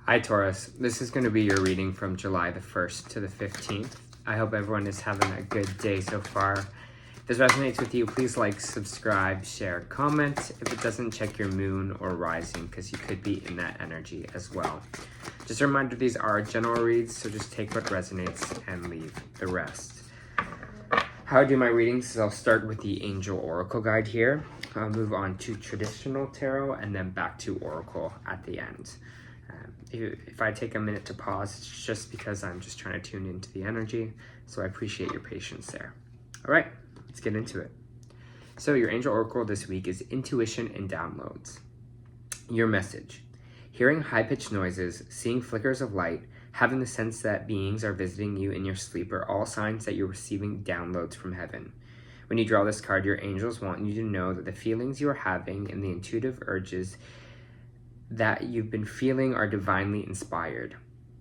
Hi Taurus, this is going to be your reading from July the 1st to the 15th. I hope everyone is having a good day so far. If this resonates with you, please like, subscribe, share, comment. If it doesn't, check your moon or rising because you could be in that energy as well. Just a reminder, these are general reads, so just take what resonates and leave the rest. How I do my readings is I'll start with the Angel Oracle Guide here. I'll move on to Traditional Tarot and then back to Oracle at the end. If I take a minute to pause, it's just because I'm just trying to tune into the energy, so I appreciate your patience there. All right, let's get into it. So your Angel Oracle this week is Intuition and Downloads. Your message: hearing high-pitched noises, seeing flickers of light, having the sense that beings are visiting you in your sleep are all signs that you're receiving downloads from heaven. When you draw this card, your angels want you to know that the feelings you are having and the intuitive urges that you've been feeling are divinely inspired.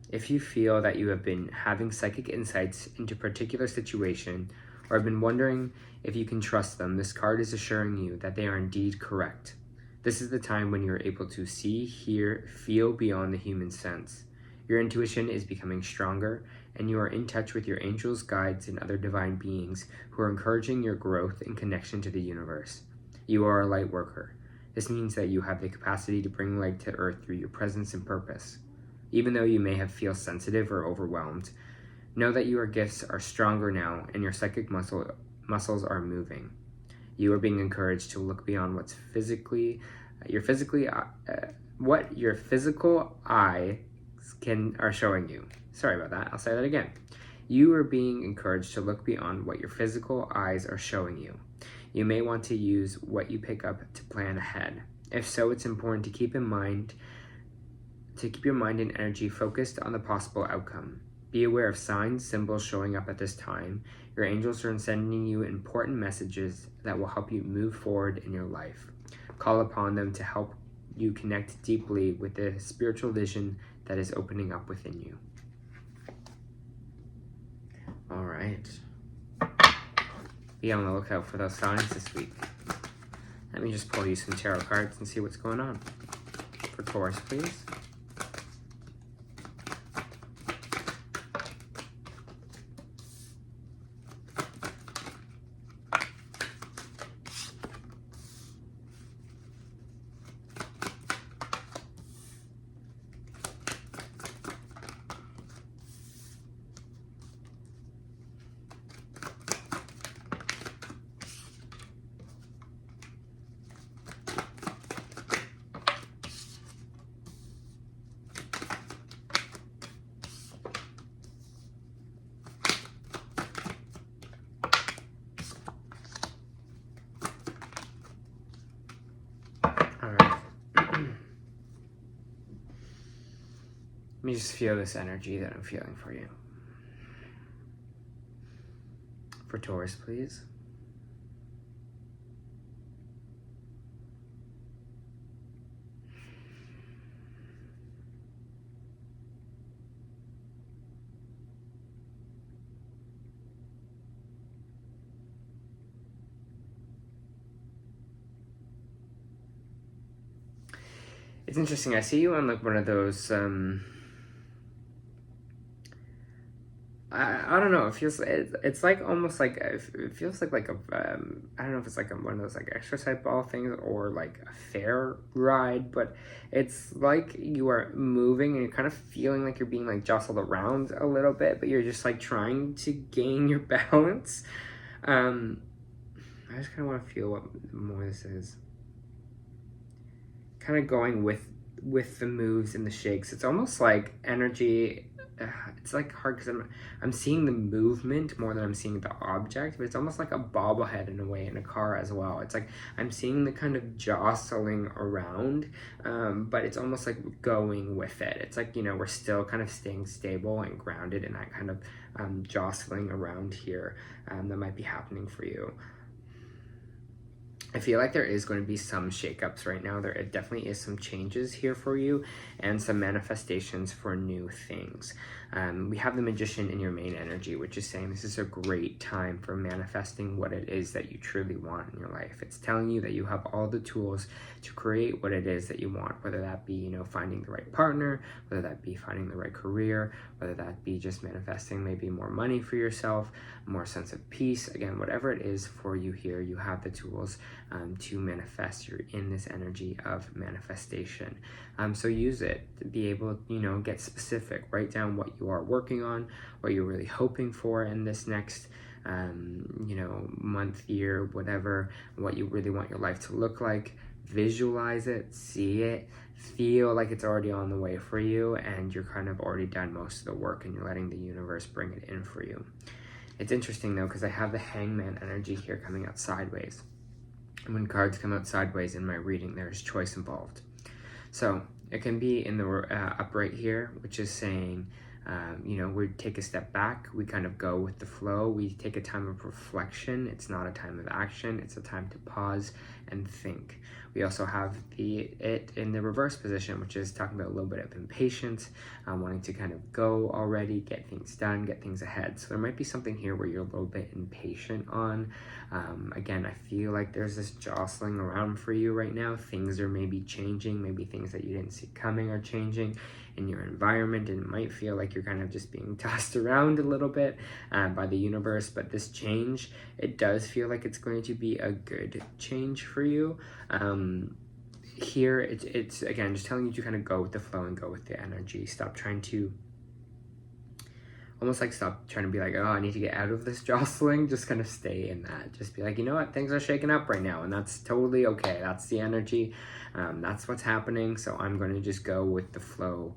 If you feel that you have been having psychic insights into a particular situation or have been wondering if you can trust them, this card is assuring you that they are indeed correct. This is the time when you're able to see, hear, feel beyond the human sense. Your intuition is becoming stronger, and you are in touch with your angels, guides, and other divine beings who are encouraging your growth and connection to the universe. You are a light worker. This means that you have the capacity to bring light to earth through your presence and purpose. Even though you may have feel sensitive or overwhelmed, know that your gifts are stronger now and your psychic muscles are moving. You are being encouraged to look beyond what your physical eye are showing you. Sorry about that. I'll say that again. You are being encouraged to look beyond what your physical eyes are showing you. You may want to use what you pick up to plan ahead. If so, it's important to keep your mind and energy focused on the possible outcome. Be aware of signs, symbols showing up at this time. Your angels are sending you important messages that will help you move forward in your life. Call upon them to help you connect deeply with the spiritual vision that is opening up within you. All right. Be on the lookout for those signs this week. Let me just pull you some tarot cards and see what's going on. For Taurus, please. Let me just feel this energy that I'm feeling for you. For Taurus, please. It's interesting. I see you on like one of those I don't know. It feels it's like almost like it feels like a I don't know if it's like one of those like exercise ball things or like a fair ride, but it's like you are moving and you're kind of feeling like you're being like jostled around a little bit, but you're just like trying to gain your balance. I just kind of want to feel what more this is. Kind of going with the moves and the shakes. It's almost like energy. It's like hard because I'm seeing the movement more than I'm seeing the object, but it's almost like a bobblehead in a way in a car as well. It's like I'm seeing the kind of jostling around, but it's almost like going with it. It's like, you know, we're still kind of staying stable and grounded in that kind of jostling around here that might be happening for you. I feel like there is going to be some shakeups right now. There definitely is some changes here for you and some manifestations for new things. We have the Magician in your main energy, which is saying this is a great time for manifesting what it is that you truly want in your life. It's telling you that you have all the tools to create what it is that you want, whether that be, finding the right partner, whether that be finding the right career, whether that be just manifesting maybe more money for yourself, more sense of peace. Again, whatever it is for you here, you have the tools to manifest. You're in this energy of manifestation. So use it to be able, get specific, write down what you are working on, what you're really hoping for in this next month, year, whatever, what you really want your life to look like. Visualize it, see it, feel like it's already on the way for you, and you're kind of already done most of the work, and you're letting the universe bring it in for you. It's interesting though, because I have the Hangman energy here coming out sideways. And when cards come out sideways in my reading, there's choice involved. So it can be in the upright here, which is saying, we take a step back, we kind of go with the flow, we take a time of reflection. It's not a time of action, it's a time to pause and think. We also have it in the reverse position, which is talking about a little bit of impatience, wanting to kind of go already, get things done, get things ahead. So there might be something here where you're a little bit impatient on. Again, I feel like there's this jostling around for you right now. Things are maybe changing, maybe things that you didn't see coming are changing in your environment, and it might feel like you're kind of just being tossed around a little bit by the universe. But this change, it does feel like it's going to be a good change for you. Here it's again just telling you to kind of go with the flow and go with the energy. Stop trying to be like, oh, I need to get out of this jostling. Just kind of stay in that. Just be like, you know what, things are shaking up right now, and that's totally okay. That's the energy. That's what's happening. So I'm going to just go with the flow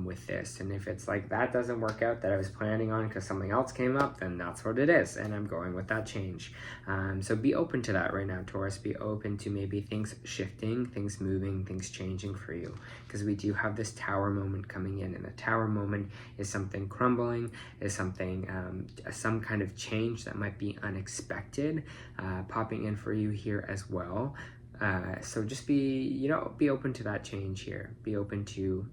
with this. And if it's like that doesn't work out that I was planning on because something else came up, then that's what it is, and I'm going with that change. So be open to that right now, Taurus. Be open to maybe things shifting, things moving, things changing for you, because we do have this Tower moment coming in, and the Tower moment is something crumbling, is something, some kind of change that might be unexpected popping in for you here as well. So just be open to that change here. Be open to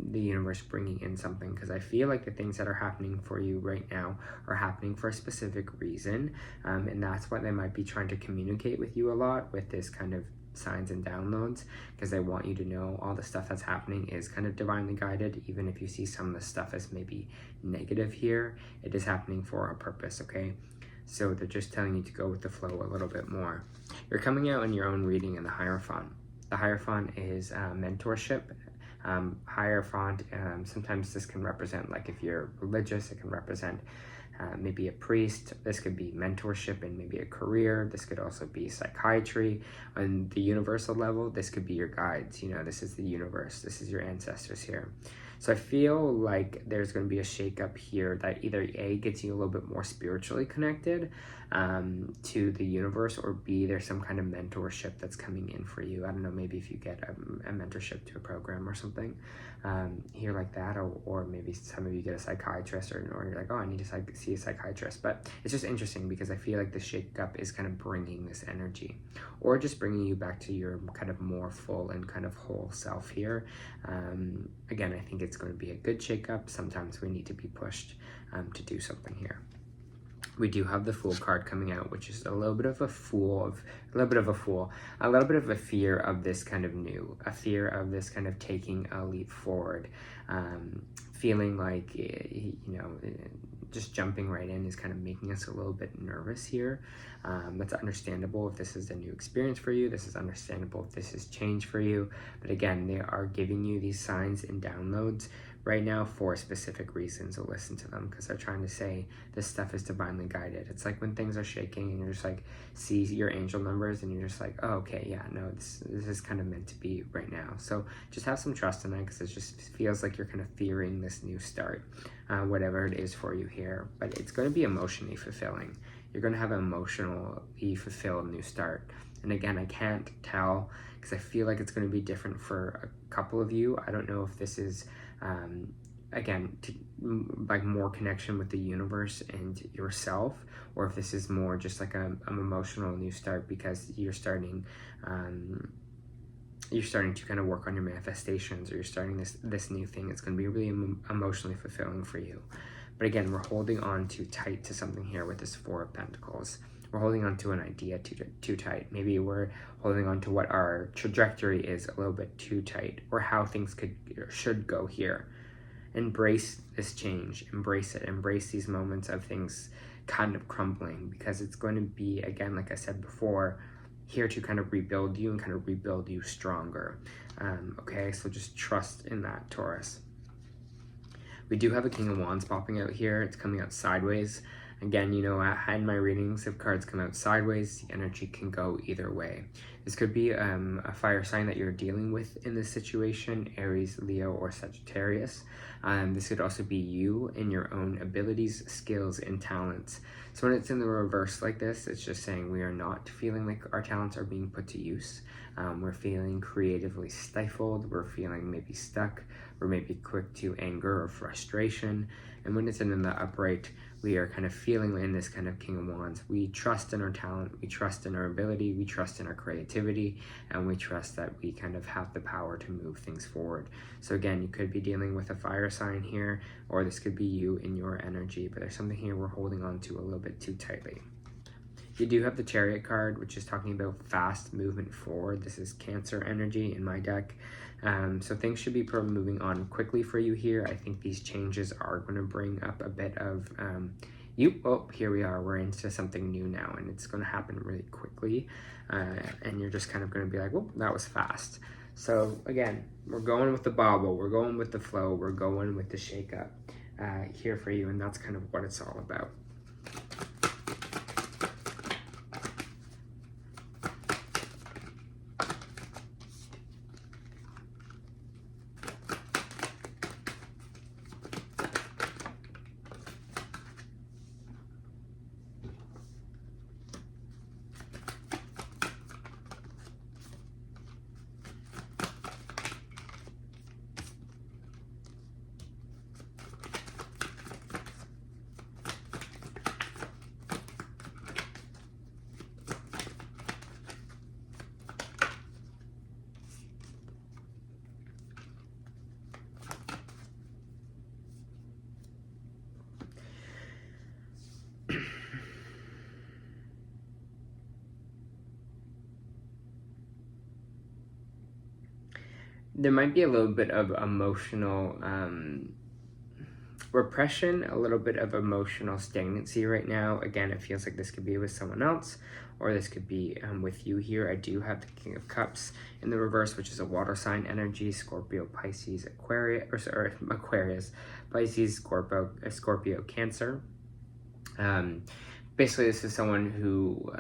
the universe bringing in something, because I feel like the things that are happening for you right now are happening for a specific reason, and that's why they might be trying to communicate with you a lot with this kind of signs and downloads, because they want you to know all the stuff that's happening is kind of divinely guided. Even if you see some of the stuff as maybe negative here, it is happening for a purpose, okay? So they're just telling you to go with the flow a little bit more. You're coming out in your own reading in the Hierophant. The Hierophant is mentorship. Hierophant, sometimes this can represent, like if you're religious, it can represent maybe a priest. This could be mentorship and maybe a career. This could also be psychiatry. On the universal level, this could be your guides. This is the universe. This is your ancestors here. So I feel like there's going to be a shakeup here that either A, gets you a little bit more spiritually connected to the universe, or B, there's some kind of mentorship that's coming in for you. I don't know, maybe if you get a mentorship to a program or something here like that, or maybe some of you get a psychiatrist, or you're like, oh, I need to see a psychiatrist. But it's just interesting because I feel like the shakeup is kind of bringing this energy, or just bringing you back to your kind of more full and kind of whole self here. Again, I think it's going to be a good shakeup. Sometimes we need to be pushed to do something here. We do have the Fool card coming out, which is a little bit of a fear of this kind of new, a fear of this kind of taking a leap forward, feeling like, just jumping right in is kind of making us a little bit nervous here. That's understandable if this is a new experience for you. This is understandable if this is change for you. But again, they are giving you these signs and downloads right now for specific reasons. So listen to them, because they're trying to say this stuff is divinely guided. It's like when things are shaking and you're just like, see your angel numbers and you're just like, oh, okay, yeah, no, this is kind of meant to be right now. So just have some trust in that, because it just feels like you're kind of fearing this new start, whatever it is for you here. But it's going to be emotionally fulfilling. You're going to have an emotionally fulfilled new start. And again, I can't tell, because I feel like it's going to be different for a couple of you. I don't know if this is again, like more connection with the universe and yourself, or if this is more just like an emotional new start because you're starting you're starting to kind of work on your manifestations, or you're starting this new thing. It's going to be really emotionally fulfilling for you. But again, we're holding on too tight to something here with this Four of Pentacles. We're holding on to an idea too tight. Maybe we're holding on to what our trajectory is a little bit too tight, or how things could or should go here. Embrace this change. Embrace it. Embrace these moments of things kind of crumbling, because it's going to be, again, like I said before, here to kind of rebuild you and kind of rebuild you stronger. Okay, so just trust in that, Taurus. We do have a King of Wands popping out here. It's coming out sideways. Again, you know, in my readings, if cards come out sideways, the energy can go either way. This could be a fire sign that you're dealing with in this situation, Aries, Leo, or Sagittarius. This could also be you and your own abilities, skills, and talents. So when it's in the reverse like this, it's just saying we are not feeling like our talents are being put to use. We're feeling creatively stifled. We're feeling maybe stuck. We're maybe quick to anger or frustration. And when it's in the upright, we are kind of feeling in this kind of King of Wands. We trust in our talent, we trust in our ability, we trust in our creativity, and we trust that we kind of have the power to move things forward. So again, you could be dealing with a fire sign here, or this could be you in your energy, but there's something here we're holding on to a little bit too tightly. You do have the Chariot card, which is talking about fast movement forward. This is Cancer energy in my deck. So things should be moving on quickly for you here. I think these changes are going to bring up a bit of here we are. We're into something new now, and it's going to happen really quickly. And you're just kind of going to be like, whoop, that was fast. So again, we're going with the bobble. We're going with the flow. We're going with the shake-up here for you, and that's kind of what it's all about. There might be a little bit of emotional repression, a little bit of emotional stagnancy right now. Again, it feels like this could be with someone else, or this could be with you here. I do have the King of Cups in the reverse, which is a water sign energy, Scorpio, Pisces, Aquarius, Pisces, Scorpio, Cancer. Basically, this is someone who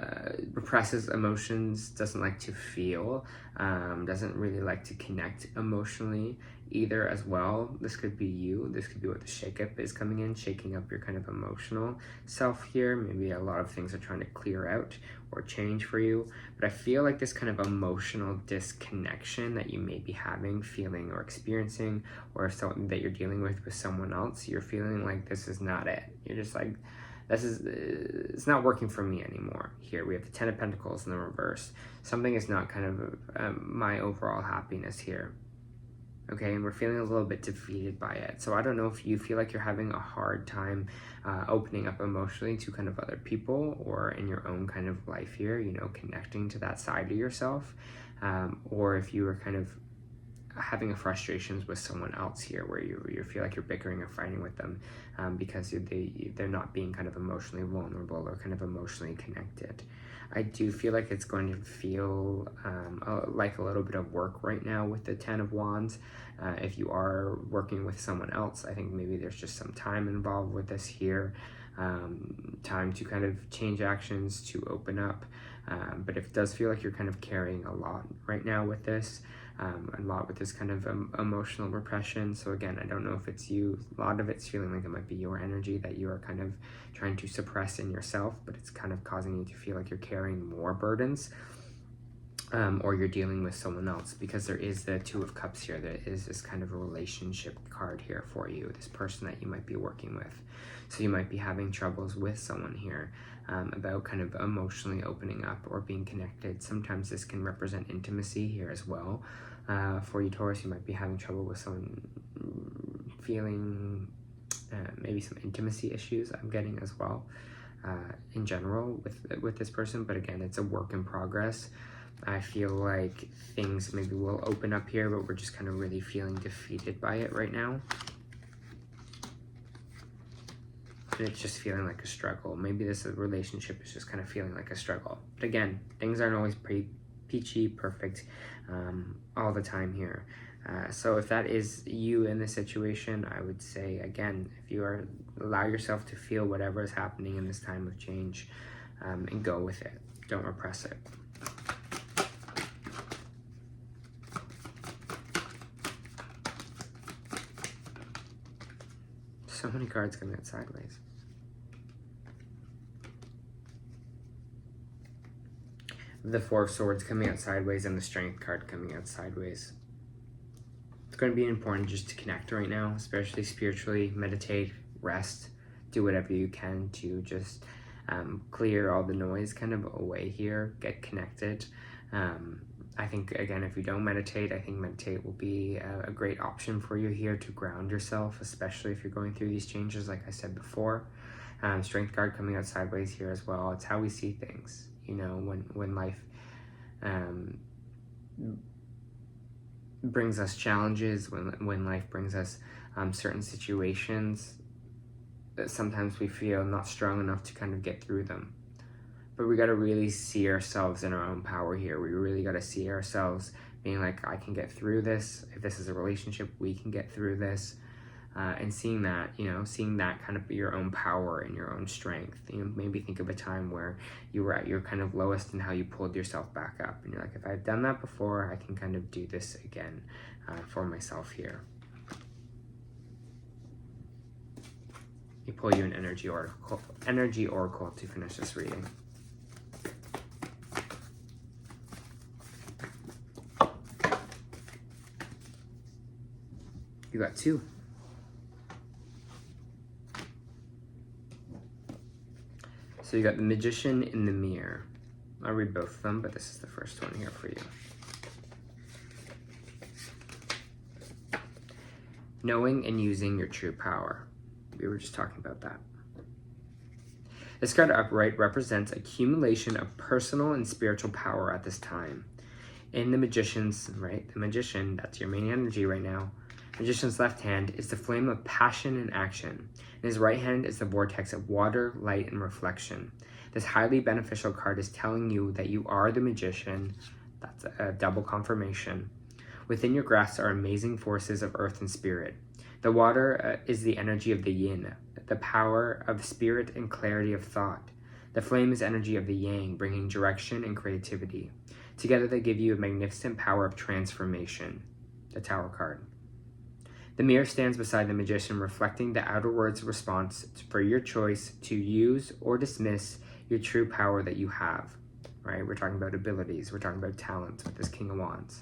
represses emotions, doesn't like to feel, doesn't really like to connect emotionally either as well. This could be you. This could be what the shake-up is coming in, shaking up your kind of emotional self here. Maybe a lot of things are trying to clear out or change for you. But I feel like this kind of emotional disconnection that you may be having, feeling, or experiencing, or something that you're dealing with someone else, you're feeling like this is not it. You're just like, it's not working for me anymore. Here we have the Ten of Pentacles in the reverse. Something is not kind of my overall happiness here. Okay, and we're feeling a little bit defeated by it. So I don't know if you feel like you're having a hard time opening up emotionally to kind of other people, or in your own kind of life here, you know, connecting to that side of yourself, or if you were kind of having frustrations with someone else here, where you feel like you're bickering or fighting with them because they're not being kind of emotionally vulnerable or kind of emotionally connected. I do feel like it's going to feel like a little bit of work right now with the Ten of Wands. If you are working with someone else, I think maybe there's just some time involved with this here. Time to kind of change actions, to open up. But it does feel like you're kind of carrying a lot right now with this. A lot with this kind of emotional repression. So again, I don't know if it's you. A lot of it's feeling like it might be your energy that you are kind of trying to suppress in yourself, but it's kind of causing you to feel like you're carrying more burdens, or you're dealing with someone else, because there is the Two of Cups here. There is this kind of a relationship card here for you, this person that you might be working with. So you might be having troubles with someone here. about kind of emotionally opening up or being connected. Sometimes this can represent intimacy here as well. For you, Taurus, you might be having trouble with someone feeling maybe some intimacy issues I'm getting as well in general with this person. But again, it's a work in progress. I feel like things maybe will open up here, but we're just kind of really feeling defeated by it right now. And it's just feeling like a struggle. Maybe this relationship is just kind of feeling like a struggle. But again, things aren't always pretty peachy, perfect all the time here. So if that is you in this situation, I would say, again, if you allow yourself to feel whatever is happening in this time of change, and go with it. Don't repress it. So many cards coming out sideways. The Four of Swords coming out sideways and the Strength card coming out sideways. It's going to be important just to connect right now, especially spiritually. Meditate, rest, do whatever you can to just clear all the noise kind of away here, get connected. I think, again, if you don't meditate, I think meditate will be a great option for you here to ground yourself, especially if you're going through these changes, like I said before. Strength card coming out sideways here as well. It's how we see things, you know, when life brings us challenges, when life brings us certain situations that sometimes we feel not strong enough to kind of get through them. But we got to really see ourselves in our own power here. We really got to see ourselves being like, I can get through this. If this is a relationship, we can get through this. And seeing that, you know, seeing that kind of your own power and your own strength. You know, maybe think of a time where you were at your kind of lowest and how you pulled yourself back up. And you're like, if I've done that before, I can kind of do this again for myself here. You pull you an energy oracle to finish this reading. You got two. So you got the Magician in the Mirror. I'll read both of them, but this is the first one here for you. Knowing and using your true power. We were just talking about that. This card upright represents accumulation of personal and spiritual power at this time. In the Magician's, right, the Magician, that's your main energy right now. Magician's left hand is the flame of passion and action, and his right hand is the vortex of water, light, and reflection. This highly beneficial card is telling you that you are the magician. That's a double confirmation. Within your grasp are amazing forces of earth and spirit. The water is the energy of the yin, the power of spirit and clarity of thought. The flame is energy of the yang, bringing direction and creativity. Together they give you a magnificent power of transformation. The Tower card. The mirror stands beside the magician, reflecting the outer world's response for your choice to use or dismiss your true power that you have, right? We're talking about abilities. We're talking about talents with this King of Wands.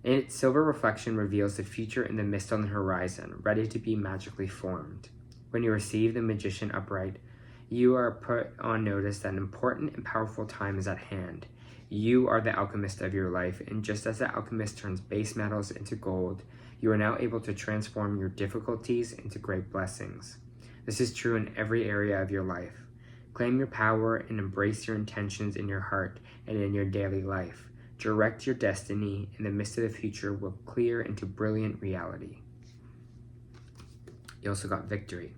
Its silver reflection reveals the future in the mist on the horizon, ready to be magically formed. When you receive the magician upright, you are put on notice that an important and powerful time is at hand. You are the alchemist of your life, and just as the alchemist turns base metals into gold, you are now able to transform your difficulties into great blessings. This is true in every area of your life. Claim your power and embrace your intentions in your heart and in your daily life. Direct your destiny, and the mist of the future will clear into brilliant reality. You also got Victory.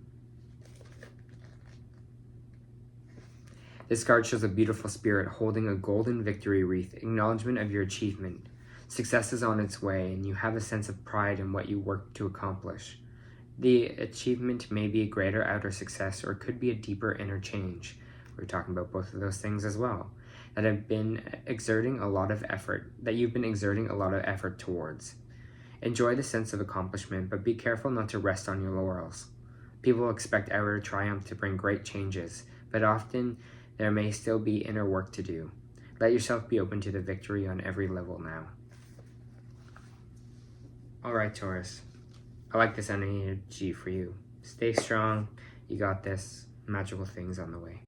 This card shows a beautiful spirit holding a golden victory wreath, acknowledgement of your achievement. Success is on its way, and you have a sense of pride in what you worked to accomplish. The achievement may be a greater outer success, or it could be a deeper inner change. We're talking about both of those things as well. That you've been exerting a lot of effort towards. Enjoy the sense of accomplishment, but be careful not to rest on your laurels. People expect outer triumph to bring great changes, but often there may still be inner work to do. Let yourself be open to the victory on every level now. All right, Taurus. I like this energy for you. Stay strong. You got this. Magical things on the way.